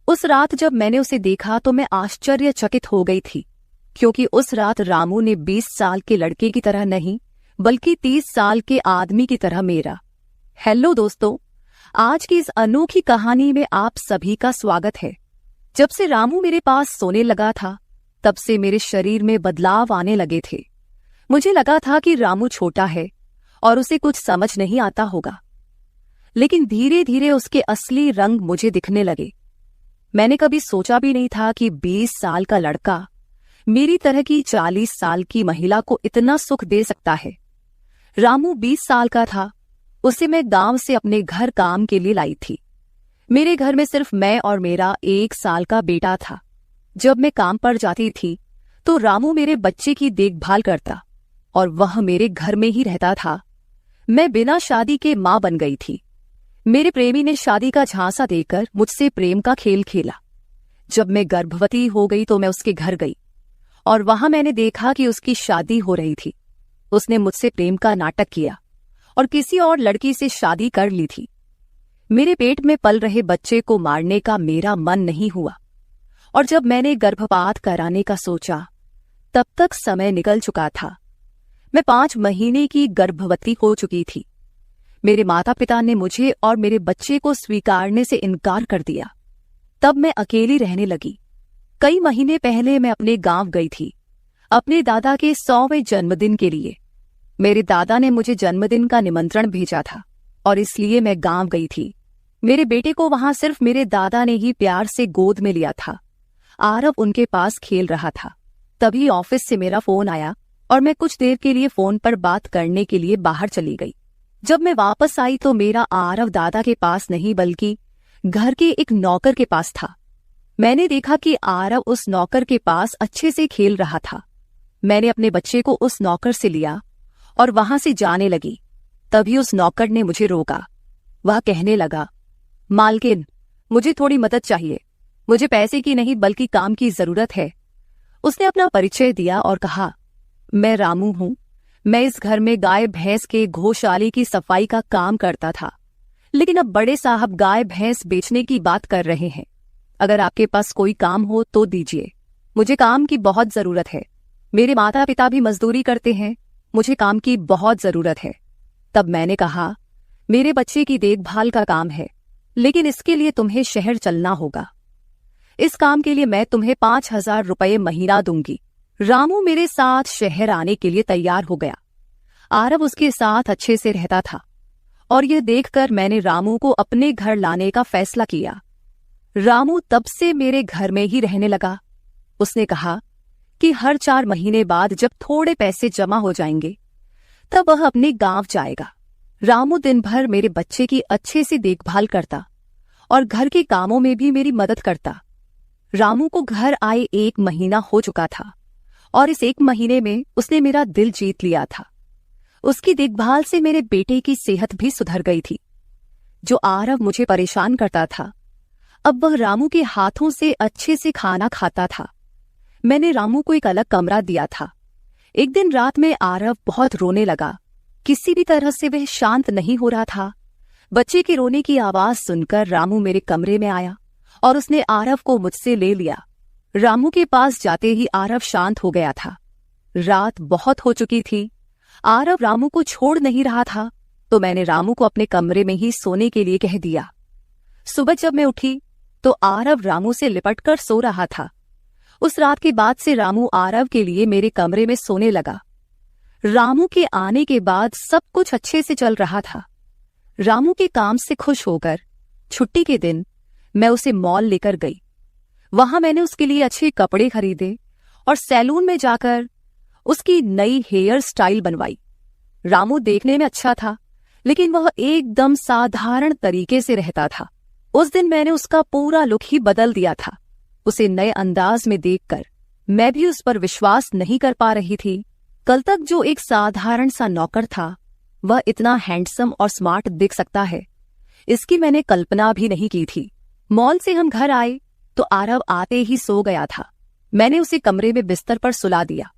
उस रात जब मैंने उसे देखा तो मैं आश्चर्यचकित हो गई थी, क्योंकि उस रात रामू ने 20 साल के लड़के की तरह नहीं बल्कि 30 साल के आदमी की तरह मेरा। हेलो दोस्तों, आज की इस अनोखी कहानी में आप सभी का स्वागत है। जब से रामू मेरे पास सोने लगा था तब से मेरे शरीर में बदलाव आने लगे थे। मुझे लगा था कि रामू छोटा है और उसे कुछ समझ नहीं आता होगा, लेकिन धीरे धीरे उसके असली रंग मुझे दिखने लगे। मैंने कभी सोचा भी नहीं था कि 20 साल का लड़का मेरी तरह की 40 साल की महिला को इतना सुख दे सकता है। रामू 20 साल का था। उसे मैं गांव से अपने घर काम के लिए लाई थी। मेरे घर में सिर्फ मैं और मेरा 1 साल का बेटा था। जब मैं काम पर जाती थी तो रामू मेरे बच्चे की देखभाल करता और वह मेरे घर में ही रहता था। मैं बिना शादी के मां बन गई थी। मेरे प्रेमी ने शादी का झांसा देकर मुझसे प्रेम का खेल खेला। जब मैं गर्भवती हो गई तो मैं उसके घर गई और वहां मैंने देखा कि उसकी शादी हो रही थी। उसने मुझसे प्रेम का नाटक किया और किसी और लड़की से शादी कर ली थी। मेरे पेट में पल रहे बच्चे को मारने का मेरा मन नहीं हुआ और जब मैंने गर्भपात कराने का सोचा तब तक समय निकल चुका था। मैं 5 महीने की गर्भवती हो चुकी थी। मेरे माता पिता ने मुझे और मेरे बच्चे को स्वीकारने से इनकार कर दिया। तब मैं अकेली रहने लगी। कई महीने पहले मैं अपने गांव गई थी अपने दादा के 100वें जन्मदिन के लिए। मेरे दादा ने मुझे जन्मदिन का निमंत्रण भेजा था और इसलिए मैं गांव गई थी। मेरे बेटे को वहां सिर्फ मेरे दादा ने ही प्यार से गोद में लिया था। आरव उनके पास खेल रहा था। तभी ऑफिस से मेरा फोन आया और मैं कुछ देर के लिए फोन पर बात करने के लिए बाहर चली गई। जब मैं वापस आई तो मेरा आरव दादा के पास नहीं बल्कि घर के एक नौकर के पास था। मैंने देखा कि आरव उस नौकर के पास अच्छे से खेल रहा था। मैंने अपने बच्चे को उस नौकर से लिया और वहां से जाने लगी। तभी उस नौकर ने मुझे रोका। वह कहने लगा, मालकिन, मुझे थोड़ी मदद चाहिए। मुझे पैसे की नहीं बल्कि काम की जरूरत है। उसने अपना परिचय दिया और कहा, मैं रामू हूं। मैं इस घर में गाय भैंस के गौशाले की सफाई का काम करता था, लेकिन अब बड़े साहब गाय भैंस बेचने की बात कर रहे हैं। अगर आपके पास कोई काम हो तो दीजिए। मुझे काम की बहुत जरूरत है। मेरे माता पिता भी मजदूरी करते हैं। मुझे काम की बहुत जरूरत है। तब मैंने कहा, मेरे बच्चे की देखभाल का काम है, लेकिन इसके लिए तुम्हें शहर चलना होगा। इस काम के लिए मैं तुम्हें 5,000 रुपये महीना दूंगी। रामू मेरे साथ शहर आने के लिए तैयार हो गया। आरव उसके साथ अच्छे से रहता था और यह देखकर मैंने रामू को अपने घर लाने का फैसला किया। रामू तब से मेरे घर में ही रहने लगा। उसने कहा कि हर 4 महीने बाद जब थोड़े पैसे जमा हो जाएंगे तब वह अपने गांव जाएगा। रामू दिन भर मेरे बच्चे की अच्छे से देखभाल करता और घर के कामों में भी मेरी मदद करता। रामू को घर आए 1 महीना हो चुका था और इस 1 महीने में उसने मेरा दिल जीत लिया था। उसकी देखभाल से मेरे बेटे की सेहत भी सुधर गई थी। जो आरव मुझे परेशान करता था, अब वह रामू के हाथों से अच्छे से खाना खाता था। मैंने रामू को एक अलग कमरा दिया था। एक दिन रात में आरव बहुत रोने लगा। किसी भी तरह से वह शांत नहीं हो रहा था। बच्चे के रोने की आवाज सुनकर रामू मेरे कमरे में आया और उसने आरव को मुझसे ले लिया। रामू के पास जाते ही आरव शांत हो गया था। रात बहुत हो चुकी थी। आरव रामू को छोड़ नहीं रहा था, तो मैंने रामू को अपने कमरे में ही सोने के लिए कह दिया। सुबह जब मैं उठी तो आरव रामू से लिपटकर सो रहा था। उस रात के बाद से रामू आरव के लिए मेरे कमरे में सोने लगा। रामू के आने के बाद सब कुछ अच्छे से चल रहा था। रामू के काम से खुश होकर छुट्टी के दिन मैं उसे मॉल लेकर गई। वहां मैंने उसके लिए अच्छे कपड़े खरीदे और सैलून में जाकर उसकी नई हेयर स्टाइल बनवाई। रामू देखने में अच्छा था, लेकिन वह एकदम साधारण तरीके से रहता था। उस दिन मैंने उसका पूरा लुक ही बदल दिया था। उसे नए अंदाज में देखकर मैं भी उस पर विश्वास नहीं कर पा रही थी। कल तक जो एक साधारण सा नौकर था, वह इतना हैंडसम और स्मार्ट दिख सकता है, इसकी मैंने कल्पना भी नहीं की थी। मॉल से हम घर आए तो आरव आते ही सो गया था। मैंने उसे कमरे में बिस्तर पर सुला दिया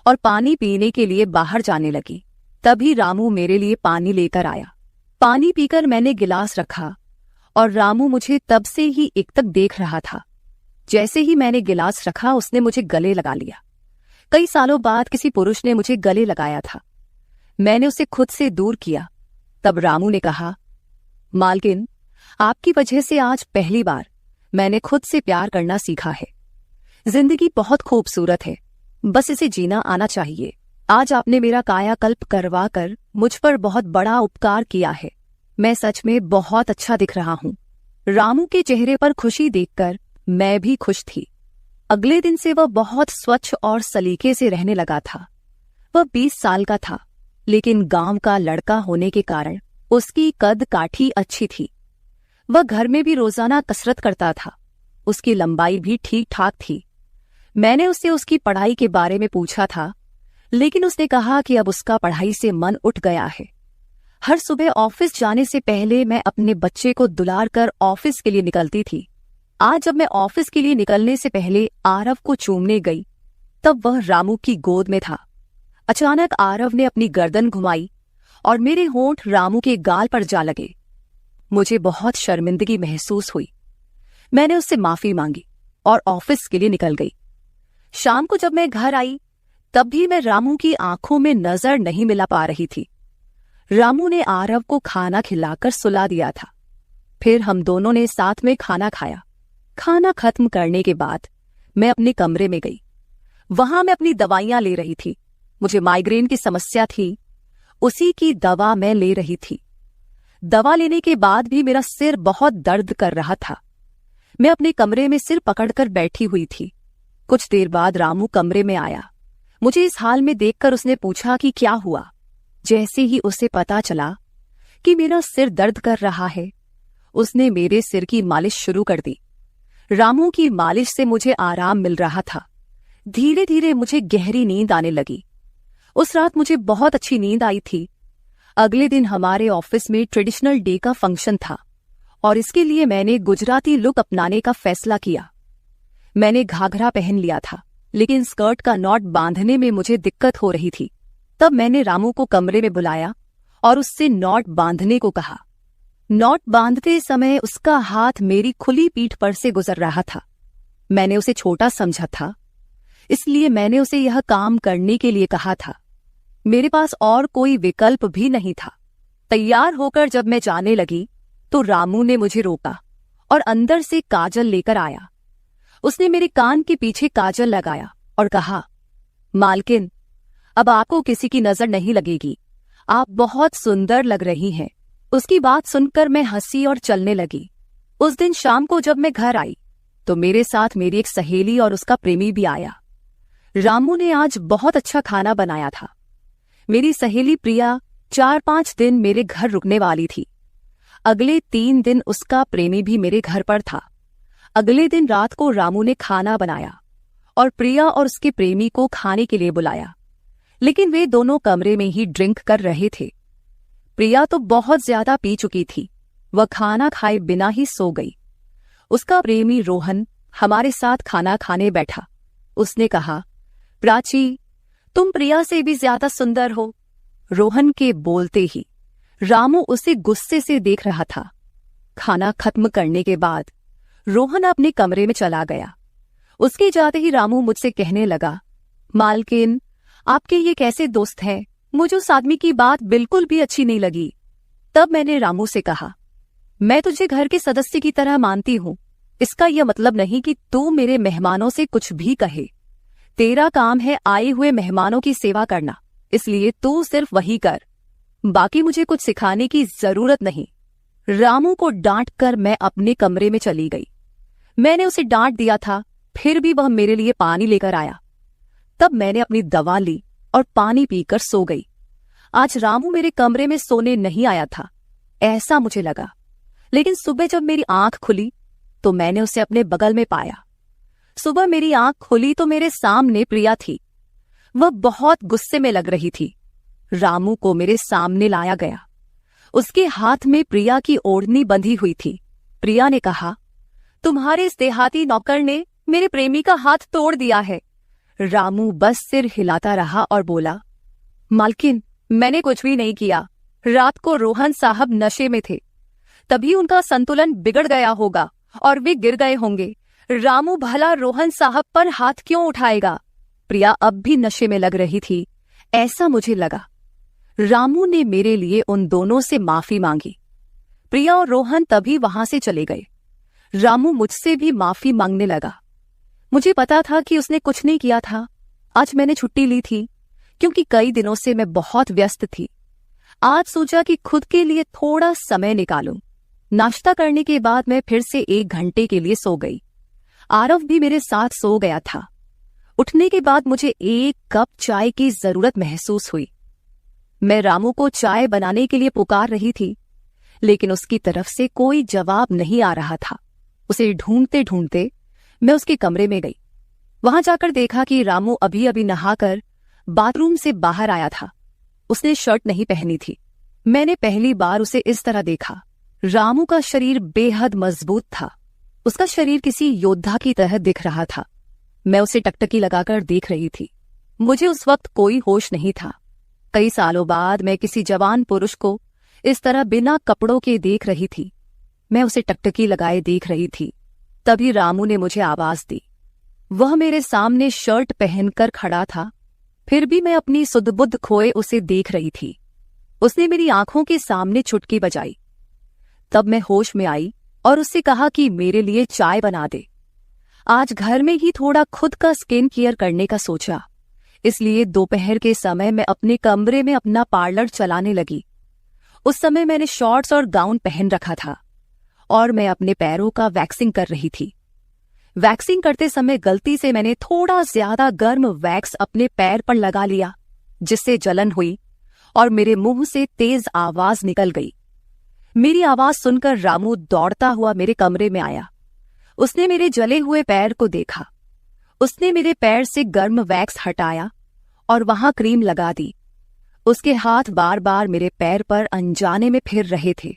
और पानी पीने के लिए बाहर जाने लगी। तभी रामू मेरे लिए पानी लेकर आया। पानी पीकर मैंने गिलास रखा और रामू मुझे तब से ही एकटक देख रहा था। जैसे ही मैंने गिलास रखा, उसने मुझे गले लगा लिया। कई सालों बाद किसी पुरुष ने मुझे गले लगाया था। मैंने उसे खुद से दूर किया। तब रामू ने कहा, मालकिन, आपकी वजह से आज पहली बार मैंने खुद से प्यार करना सीखा है। जिंदगी बहुत खूबसूरत है, बस इसे जीना आना चाहिए। आज आपने मेरा कायाकल्प करवा कर मुझ पर बहुत बड़ा उपकार किया है। मैं सच में बहुत अच्छा दिख रहा हूँ। रामू के चेहरे पर खुशी देखकर मैं भी खुश थी। अगले दिन से वह बहुत स्वच्छ और सलीके से रहने लगा था। वह 20 साल का था, लेकिन गांव का लड़का होने के कारण उसकी कद काठी अच्छी थी। वह घर में भी रोजाना कसरत करता था। उसकी लंबाई भी ठीक ठाक थी। मैंने उससे उसकी पढ़ाई के बारे में पूछा था, लेकिन उसने कहा कि अब उसका पढ़ाई से मन उठ गया है। हर सुबह ऑफिस जाने से पहले मैं अपने बच्चे को दुलार कर ऑफिस के लिए निकलती थी। आज जब मैं ऑफिस के लिए निकलने से पहले आरव को चूमने गई, तब वह रामू की गोद में था। अचानक आरव ने अपनी गर्दन घुमाई और मेरे होंठ रामू के गाल पर जा लगे। मुझे बहुत शर्मिंदगी महसूस हुई। मैंने उससे माफी मांगी और ऑफिस के लिए निकल गई। शाम को जब मैं घर आई, तब भी मैं रामू की आंखों में नजर नहीं मिला पा रही थी। रामू ने आरव को खाना खिलाकर सुला दिया था। फिर हम दोनों ने साथ में खाना खाया। खाना खत्म करने के बाद मैं अपने कमरे में गई। वहां मैं अपनी दवाइयां ले रही थी। मुझे माइग्रेन की समस्या थी, उसी की दवा मैं ले रही थी। दवा लेने के बाद भी मेरा सिर बहुत दर्द कर रहा था। मैं अपने कमरे में सिर पकड़कर बैठी हुई थी। कुछ देर बाद रामू कमरे में आया। मुझे इस हाल में देखकर उसने पूछा कि क्या हुआ। जैसे ही उसे पता चला कि मेरा सिर दर्द कर रहा है, उसने मेरे सिर की मालिश शुरू कर दी। रामू की मालिश से मुझे आराम मिल रहा था। धीरे धीरे मुझे गहरी नींद आने लगी। उस रात मुझे बहुत अच्छी नींद आई थी। अगले दिन हमारे ऑफिस में ट्रेडिशनल डे का फंक्शन था और इसके लिए मैंने गुजराती लुक अपनाने का फैसला किया। मैंने घाघरा पहन लिया था, लेकिन स्कर्ट का नॉट बांधने में मुझे दिक्कत हो रही थी। तब मैंने रामू को कमरे में बुलाया और उससे नॉट बांधने को कहा। नॉट बांधते समय उसका हाथ मेरी खुली पीठ पर से गुजर रहा था। मैंने उसे छोटा समझा था, इसलिए मैंने उसे यह काम करने के लिए कहा था। मेरे पास और कोई विकल्प भी नहीं था। तैयार होकर जब मैं जाने लगी तो रामू ने मुझे रोका और अंदर से काजल लेकर आया। उसने मेरे कान के पीछे काजल लगाया और कहा, मालकिन, अब आपको किसी की नजर नहीं लगेगी। आप बहुत सुंदर लग रही हैं। उसकी बात सुनकर मैं हंसी और चलने लगी। उस दिन शाम को जब मैं घर आई तो मेरे साथ मेरी एक सहेली और उसका प्रेमी भी आया। रामू ने आज बहुत अच्छा खाना बनाया था। मेरी सहेली प्रिया 4-5 दिन मेरे घर रुकने वाली थी। अगले 3 दिन उसका प्रेमी भी मेरे घर पर था। अगले दिन रात को रामू ने खाना बनाया और प्रिया और उसके प्रेमी को खाने के लिए बुलाया, लेकिन वे दोनों कमरे में ही ड्रिंक कर रहे थे। प्रिया तो बहुत ज्यादा पी चुकी थी। वह खाना खाए बिना ही सो गई। उसका प्रेमी रोहन हमारे साथ खाना खाने बैठा। उसने कहा, प्राची, तुम प्रिया से भी ज्यादा सुंदर हो। रोहन के बोलते ही रामू उसे गुस्से से देख रहा था। खाना खत्म करने के बाद रोहन अपने कमरे में चला गया। उसके जाते ही रामू मुझसे कहने लगा, मालकिन, आपके ये कैसे दोस्त हैं? मुझे उस आदमी की बात बिल्कुल भी अच्छी नहीं लगी। तब मैंने रामू से कहा, मैं तुझे घर के सदस्य की तरह मानती हूँ, इसका यह मतलब नहीं कि तू मेरे मेहमानों से कुछ भी कहे। तेरा काम है आए हुए मेहमानों की सेवा करना, इसलिए तू सिर्फ वही कर, बाकी मुझे कुछ सिखाने की जरूरत नहीं। रामू को डांट कर मैं अपने कमरे में चली गई। मैंने उसे डांट दिया था, फिर भी वह मेरे लिए पानी लेकर आया। तब मैंने अपनी दवा ली और पानी पीकर सो गई। आज रामू मेरे कमरे में सोने नहीं आया था, ऐसा मुझे लगा। लेकिन सुबह जब मेरी आंख खुली तो मैंने उसे अपने बगल में पाया। सुबह मेरी आंख खुली तो मेरे सामने प्रिया थी। वह बहुत गुस्से में लग रही थी। रामू को मेरे सामने लाया गया। उसके हाथ में प्रिया की ओढ़नी बंधी हुई थी। प्रिया ने कहा, तुम्हारे इस देहाती नौकर ने मेरे प्रेमी का हाथ तोड़ दिया है। रामू बस सिर हिलाता रहा और बोला, मालकिन, मैंने कुछ भी नहीं किया। रात को रोहन साहब नशे में थे, तभी उनका संतुलन बिगड़ गया होगा और वे गिर गए होंगे। रामू भला रोहन साहब पर हाथ क्यों उठाएगा? प्रिया अब भी नशे में लग रही थी, ऐसा मुझे लगा। रामू ने मेरे लिए उन दोनों से माफी मांगी। प्रिया और रोहन तभी वहां से चले गए। रामू मुझसे भी माफी मांगने लगा। मुझे पता था कि उसने कुछ नहीं किया था। आज मैंने छुट्टी ली थी क्योंकि कई दिनों से मैं बहुत व्यस्त थी। आज सोचा कि खुद के लिए थोड़ा समय निकालूं। नाश्ता करने के बाद मैं फिर से 1 घंटे के लिए सो गई। आरव भी मेरे साथ सो गया था। उठने के बाद मुझे 1 कप चाय की जरूरत महसूस हुई। मैं रामू को चाय बनाने के लिए पुकार रही थी, लेकिन उसकी तरफ से कोई जवाब नहीं आ रहा था। उसे ढूंढते ढूंढते मैं उसके कमरे में गई। वहां जाकर देखा कि रामू अभी अभी नहाकर बाथरूम से बाहर आया था। उसने शर्ट नहीं पहनी थी। मैंने पहली बार उसे इस तरह देखा। रामू का शरीर बेहद मजबूत था। उसका शरीर किसी योद्धा की तरह दिख रहा था। मैं उसे टकटकी लगाकर देख रही थी। मुझे उस वक्त कोई होश नहीं था। कई सालों बाद मैं किसी जवान पुरुष को इस तरह बिना कपड़ों के देख रही थी। मैं उसे टकटकी लगाए देख रही थी। तभी रामू ने मुझे आवाज दी। वह मेरे सामने शर्ट पहनकर खड़ा था, फिर भी मैं अपनी सुध-बुध खोए उसे देख रही थी। उसने मेरी आंखों के सामने चुटकी बजाई। तब मैं होश में आई और उससे कहा कि मेरे लिए चाय बना दे। आज घर में ही थोड़ा खुद का स्किन केयर करने का सोचा, इसलिए दोपहर के समय मैं अपने कमरे में अपना पार्लर चलाने लगी। उस समय मैंने शॉर्ट्स और गाउन पहन रखा था और मैं अपने पैरों का वैक्सिंग कर रही थी। वैक्सिंग करते समय गलती से मैंने थोड़ा ज्यादा गर्म वैक्स अपने पैर पर लगा लिया, जिससे जलन हुई और मेरे मुंह से तेज आवाज निकल गई। मेरी आवाज सुनकर रामू दौड़ता हुआ मेरे कमरे में आया। उसने मेरे जले हुए पैर को देखा। उसने मेरे पैर से गर्म वैक्स हटाया और वहां क्रीम लगा दी। उसके हाथ बार बार मेरे पैर पर अनजाने में फिर रहे थे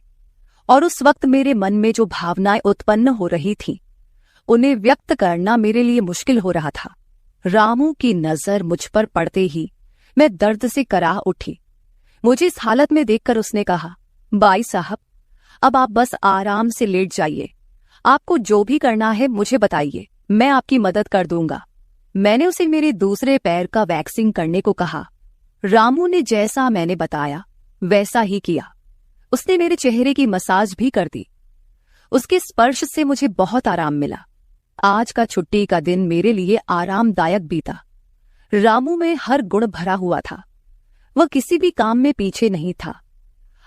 और उस वक्त मेरे मन में जो भावनाएं उत्पन्न हो रही थीं, उन्हें व्यक्त करना मेरे लिए मुश्किल हो रहा था। रामू की नजर मुझ पर पड़ते ही मैं दर्द से कराह उठी। मुझे इस हालत में देखकर उसने कहा, भाई साहब, अब आप बस आराम से लेट जाइए। आपको जो भी करना है मुझे बताइए, मैं आपकी मदद कर दूंगा। मैंने उसे मेरे दूसरे पैर का वैक्सिंग करने को कहा। रामू ने जैसा मैंने बताया वैसा ही किया। उसने मेरे चेहरे की मसाज भी कर दी। उसके स्पर्श से मुझे बहुत आराम मिला। आज का छुट्टी का दिन मेरे लिए आरामदायक बीता। रामू में हर गुण भरा हुआ था। वह किसी भी काम में पीछे नहीं था।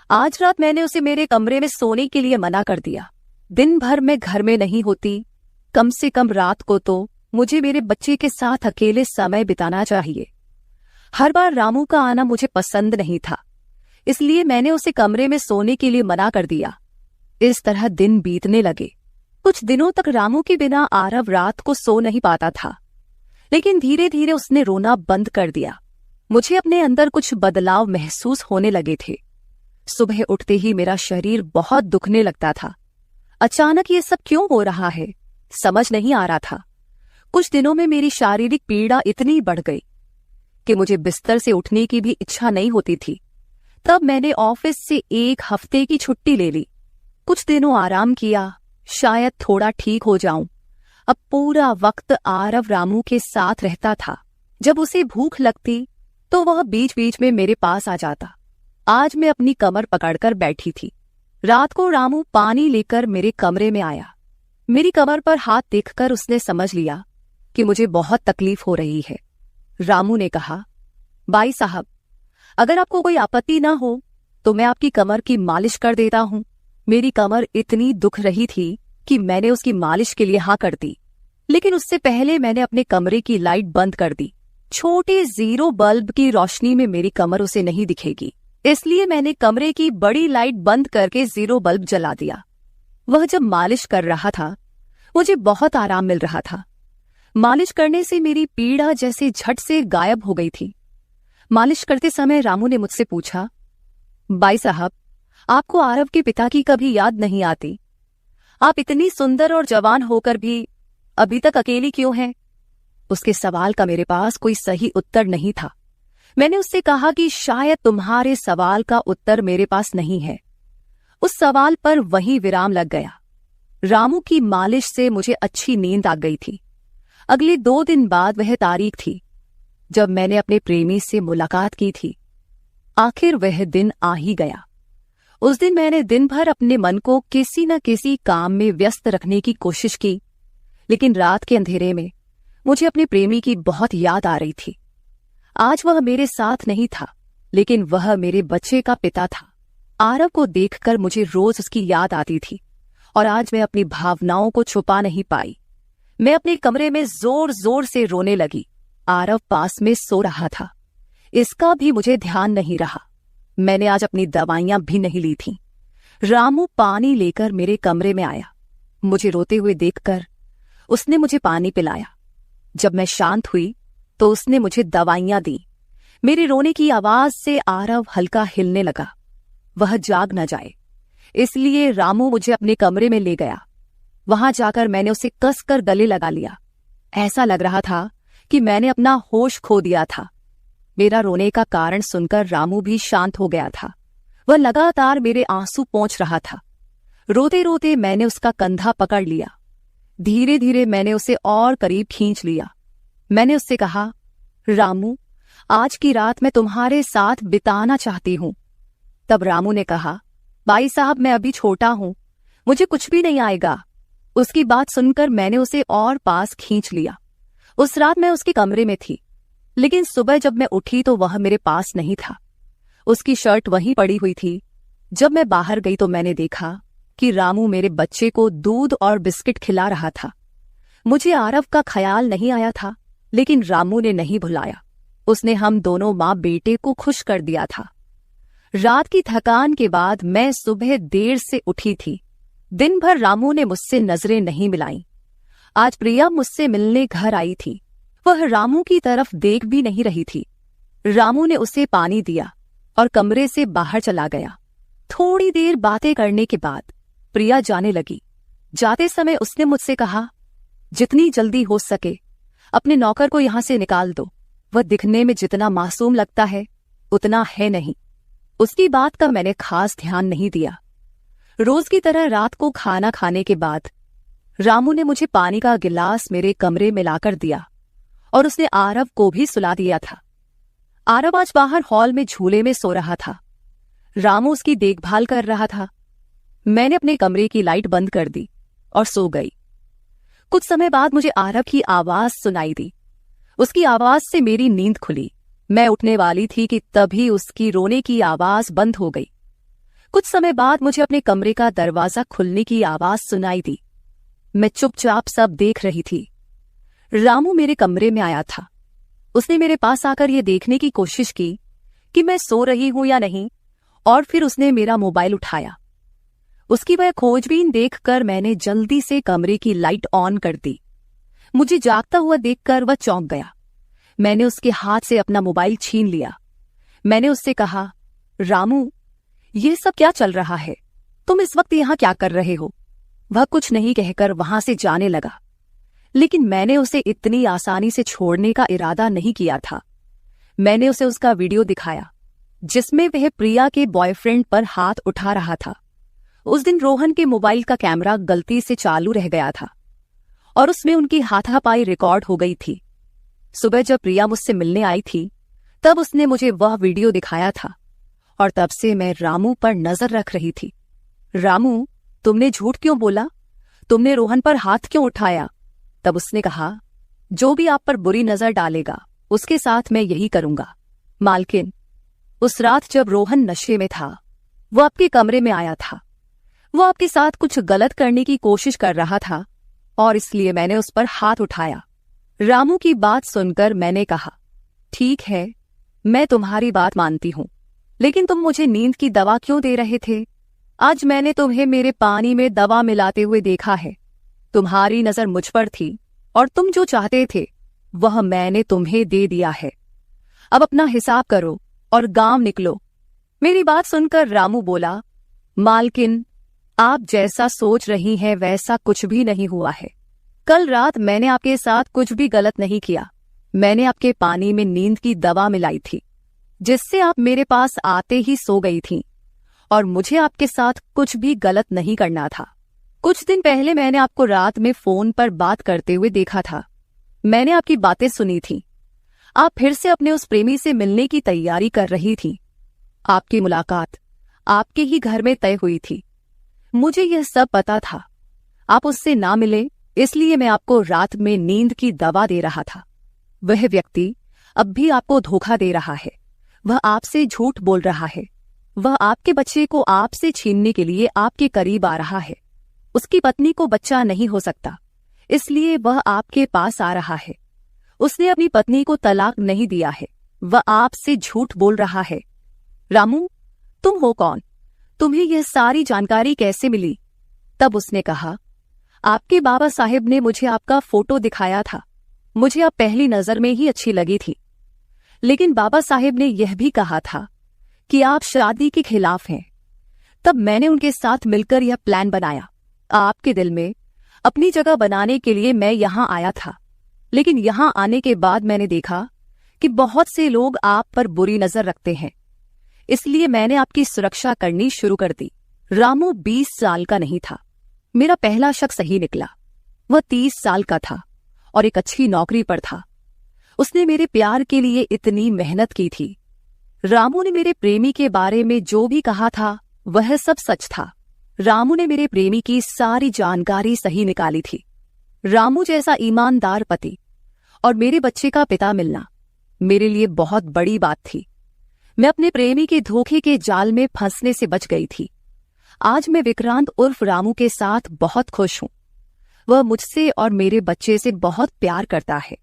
आज रात मैंने उसे मेरे कमरे में सोने के लिए मना कर दिया। दिन भर मैं घर में नहीं होती, कम से कम रात को तो मुझे मेरे बच्चे के साथ अकेले समय बिताना चाहिए। हर बार रामू का आना मुझे पसंद नहीं था, इसलिए मैंने उसे कमरे में सोने के लिए मना कर दिया। इस तरह दिन बीतने लगे। कुछ दिनों तक रामू के बिना आरव रात को सो नहीं पाता था, लेकिन धीरे धीरे उसने रोना बंद कर दिया। मुझे अपने अंदर कुछ बदलाव महसूस होने लगे थे। सुबह उठते ही मेरा शरीर बहुत दुखने लगता था। अचानक ये सब क्यों हो रहा है, समझ नहीं आ रहा था। कुछ दिनों में मेरी शारीरिक पीड़ा इतनी बढ़ गई कि मुझे बिस्तर से उठने की भी इच्छा नहीं होती थी। तब मैंने ऑफिस से 1 हफ्ते की छुट्टी ले ली। कुछ दिनों आराम किया, शायद थोड़ा ठीक हो जाऊं। अब पूरा वक्त आरव रामू के साथ रहता था। जब उसे भूख लगती तो वह बीच बीच में मेरे पास आ जाता। आज मैं अपनी कमर पकड़कर बैठी थी। रात को रामू पानी लेकर मेरे कमरे में आया। मेरी कमर पर हाथ देखकर उसने समझ लिया कि मुझे बहुत तकलीफ हो रही है। रामू ने कहा, भाई साहब, अगर आपको कोई आपत्ति ना हो तो मैं आपकी कमर की मालिश कर देता हूं। मेरी कमर इतनी दुख रही थी कि मैंने उसकी मालिश के लिए हाँ कर दी, लेकिन उससे पहले मैंने अपने कमरे की लाइट बंद कर दी। छोटे 0 बल्ब की रोशनी में मेरी कमर उसे नहीं दिखेगी, इसलिए मैंने कमरे की बड़ी लाइट बंद करके 0 बल्ब जला दिया। वह जब मालिश कर रहा था मुझे बहुत आराम मिल रहा था। मालिश करने से मेरी पीड़ा जैसे झट से गायब हो गई थी। मालिश करते समय रामू ने मुझसे पूछा, भाई साहब, आपको आरव के पिता की कभी याद नहीं आती? आप इतनी सुंदर और जवान होकर भी अभी तक अकेली क्यों हैं? उसके सवाल का मेरे पास कोई सही उत्तर नहीं था। मैंने उससे कहा कि शायद तुम्हारे सवाल का उत्तर मेरे पास नहीं है। उस सवाल पर वहीं विराम लग गया। रामू की मालिश से मुझे अच्छी नींद आ गई थी। अगले 2 दिन बाद वह तारीख थी जब मैंने अपने प्रेमी से मुलाकात की थी। आखिर वह दिन आ ही गया। उस दिन मैंने दिन भर अपने मन को किसी न किसी काम में व्यस्त रखने की कोशिश की, लेकिन रात के अंधेरे में मुझे अपने प्रेमी की बहुत याद आ रही थी। आज वह मेरे साथ नहीं था, लेकिन वह मेरे बच्चे का पिता था। आरव को देखकर मुझे रोज उसकी याद आती थी और आज मैं अपनी भावनाओं को छुपा नहीं पाई। मैं अपने कमरे में जोर जोर से रोने लगी। आरव पास में सो रहा था, इसका भी मुझे ध्यान नहीं रहा। मैंने आज अपनी दवाइयां भी नहीं ली थीं। रामू पानी लेकर मेरे कमरे में आया। मुझे रोते हुए देखकर उसने मुझे पानी पिलाया। जब मैं शांत हुई तो उसने मुझे दवाइयां दी। मेरे रोने की आवाज से आरव हल्का हिलने लगा। वह जाग न जाए, इसलिए रामू मुझे अपने कमरे में ले गया। वहां जाकर मैंने उसे कसकर गले लगा लिया। ऐसा लग रहा था कि मैंने अपना होश खो दिया था। मेरा रोने का कारण सुनकर रामू भी शांत हो गया था। वह लगातार मेरे आंसू पोंछ रहा था। रोते रोते मैंने उसका कंधा पकड़ लिया। धीरे धीरे मैंने उसे और करीब खींच लिया। मैंने उससे कहा, रामू, आज की रात मैं तुम्हारे साथ बिताना चाहती हूं। तब रामू ने कहा, भाई साहब, मैं अभी छोटा हूं, मुझे कुछ भी नहीं आएगा। उसकी बात सुनकर मैंने उसे और पास खींच लिया। उस रात मैं उसके कमरे में थी, लेकिन सुबह जब मैं उठी तो वह मेरे पास नहीं था। उसकी शर्ट वहीं पड़ी हुई थी। जब मैं बाहर गई तो मैंने देखा कि रामू मेरे बच्चे को दूध और बिस्किट खिला रहा था। मुझे आरव का ख्याल नहीं आया था, लेकिन रामू ने नहीं भुलाया। उसने हम दोनों माँ बेटे को खुश कर दिया था। रात की थकान के बाद मैं सुबह देर से उठी थी। दिन भर रामू ने मुझसे नजरें नहीं मिलाईं। आज प्रिया मुझसे मिलने घर आई थी। वह रामू की तरफ देख भी नहीं रही थी। रामू ने उसे पानी दिया और कमरे से बाहर चला गया। थोड़ी देर बातें करने के बाद प्रिया जाने लगी। जाते समय उसने मुझसे कहा, जितनी जल्दी हो सके अपने नौकर को यहां से निकाल दो। वह दिखने में जितना मासूम लगता है उतना है नहीं। उसकी बात का मैंने खास ध्यान नहीं दिया। रोज की तरह रात को खाना खाने के बाद रामू ने मुझे पानी का गिलास मेरे कमरे में लाकर दिया और उसने आरव को भी सुला दिया था। आरव आज बाहर हॉल में झूले में सो रहा था। रामू उसकी देखभाल कर रहा था। मैंने अपने कमरे की लाइट बंद कर दी और सो गई। कुछ समय बाद मुझे आरव की आवाज सुनाई दी। उसकी आवाज से मेरी नींद खुली। मैं उठने वाली थी कि तभी उसकी रोने की आवाज बंद हो गई। कुछ समय बाद मुझे अपने कमरे का दरवाजा खुलने की आवाज सुनाई दी। मैं चुपचाप सब देख रही थी। रामू मेरे कमरे में आया था। उसने मेरे पास आकर यह देखने की कोशिश की कि मैं सो रही हूं या नहीं, और फिर उसने मेरा मोबाइल उठाया। उसकी वह खोजबीन देखकर मैंने जल्दी से कमरे की लाइट ऑन कर दी। मुझे जागता हुआ देखकर वह चौंक गया। मैंने उसके हाथ से अपना मोबाइल छीन लिया। मैंने उससे कहा, रामू, ये सब क्या चल रहा है? तुम इस वक्त यहां क्या कर रहे हो? वह कुछ नहीं कहकर वहां से जाने लगा, लेकिन मैंने उसे इतनी आसानी से छोड़ने का इरादा नहीं किया था। मैंने उसे उसका वीडियो दिखाया जिसमें वह प्रिया के बॉयफ्रेंड पर हाथ उठा रहा था। उस दिन रोहन के मोबाइल का कैमरा गलती से चालू रह गया था और उसमें उनकी हाथापाई रिकॉर्ड हो गई थी। सुबह जब प्रिया मुझसे मिलने आई थी तब उसने मुझे वह वीडियो दिखाया था और तब से मैं रामू पर नजर रख रही थी। रामू, तुमने झूठ क्यों बोला? तुमने रोहन पर हाथ क्यों उठाया? तब उसने कहा, जो भी आप पर बुरी नजर डालेगा उसके साथ मैं यही करूंगा। मालकिन, उस रात जब रोहन नशे में था, वो आपके कमरे में आया था। वो आपके साथ कुछ गलत करने की कोशिश कर रहा था और इसलिए मैंने उस पर हाथ उठाया। रामू की बात सुनकर मैंने कहा, ठीक है, मैं तुम्हारी बात मानती हूं, लेकिन तुम मुझे नींद की दवा क्यों दे रहे थे? आज मैंने तुम्हें मेरे पानी में दवा मिलाते हुए देखा है। तुम्हारी नजर मुझ पर थी और तुम जो चाहते थे वह मैंने तुम्हें दे दिया है। अब अपना हिसाब करो और गांव निकलो। मेरी बात सुनकर रामू बोला, मालकिन, आप जैसा सोच रही हैं वैसा कुछ भी नहीं हुआ है। कल रात मैंने आपके साथ कुछ भी गलत नहीं किया। मैंने आपके पानी में नींद की दवा मिलाई थी, जिससे आप मेरे पास आते ही सो गई थीं, और मुझे आपके साथ कुछ भी गलत नहीं करना था। कुछ दिन पहले मैंने आपको रात में फोन पर बात करते हुए देखा था। मैंने आपकी बातें सुनी थी। आप फिर से अपने उस प्रेमी से मिलने की तैयारी कर रही थी। आपकी मुलाकात आपके ही घर में तय हुई थी। मुझे यह सब पता था। आप उससे ना मिले, इसलिए मैं आपको रात में नींद की दवा दे रहा था। वह व्यक्ति अब भी आपको धोखा दे रहा है। वह आपसे झूठ बोल रहा है। वह आपके बच्चे को आपसे छीनने के लिए आपके करीब आ रहा है। उसकी पत्नी को बच्चा नहीं हो सकता, इसलिए वह आपके पास आ रहा है। उसने अपनी पत्नी को तलाक नहीं दिया है। वह आपसे झूठ बोल रहा है। रामू, तुम हो कौन? तुम्हें यह सारी जानकारी कैसे मिली? तब उसने कहा, आपके बाबा साहिब ने मुझे आपका फोटो दिखाया था। मुझे आप पहली नजर में ही अच्छी लगी थी, लेकिन बाबा साहिब ने यह भी कहा था कि आप शादी के खिलाफ हैं। तब मैंने उनके साथ मिलकर यह प्लान बनाया। आपके दिल में अपनी जगह बनाने के लिए मैं यहां आया था, लेकिन यहां आने के बाद मैंने देखा कि बहुत से लोग आप पर बुरी नजर रखते हैं, इसलिए मैंने आपकी सुरक्षा करनी शुरू कर दी। रामू 20 साल का नहीं था। मेरा पहला शक सही निकला। वह 30 साल का था और एक अच्छी नौकरी पर था। उसने मेरे प्यार के लिए इतनी मेहनत की थी। रामू ने मेरे प्रेमी के बारे में जो भी कहा था वह सब सच था। रामू ने मेरे प्रेमी की सारी जानकारी सही निकाली थी। रामू जैसा ईमानदार पति और मेरे बच्चे का पिता मिलना मेरे लिए बहुत बड़ी बात थी। मैं अपने प्रेमी के धोखे के जाल में फंसने से बच गई थी। आज मैं विक्रांत उर्फ रामू के साथ बहुत खुश हूं। वह मुझसे और मेरे बच्चे से बहुत प्यार करता है।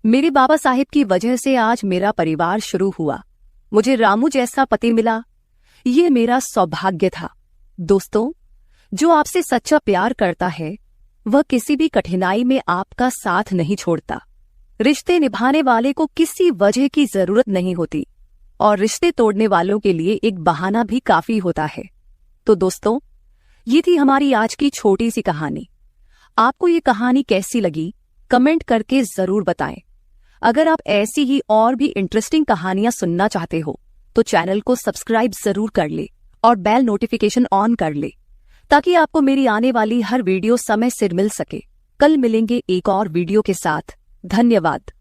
मेरे बाबा साहिब की वजह से आज मेरा परिवार शुरू हुआ। मुझे रामू जैसा पति मिला, ये मेरा सौभाग्य था। दोस्तों, जो आपसे सच्चा प्यार करता है वह किसी भी कठिनाई में आपका साथ नहीं छोड़ता। रिश्ते निभाने वाले को किसी वजह की जरूरत नहीं होती और रिश्ते तोड़ने वालों के लिए एक बहाना भी काफी होता है। तो दोस्तों, ये थी हमारी आज की छोटी सी कहानी। आपको ये कहानी कैसी लगी कमेंट करके जरूर बताएं। अगर आप ऐसी ही और भी इंटरेस्टिंग कहानियां सुनना चाहते हो तो चैनल को सब्सक्राइब जरूर कर ले और बेल नोटिफिकेशन ऑन कर ले, ताकि आपको मेरी आने वाली हर वीडियो समय सिर मिल सके। कल मिलेंगे एक और वीडियो के साथ। धन्यवाद।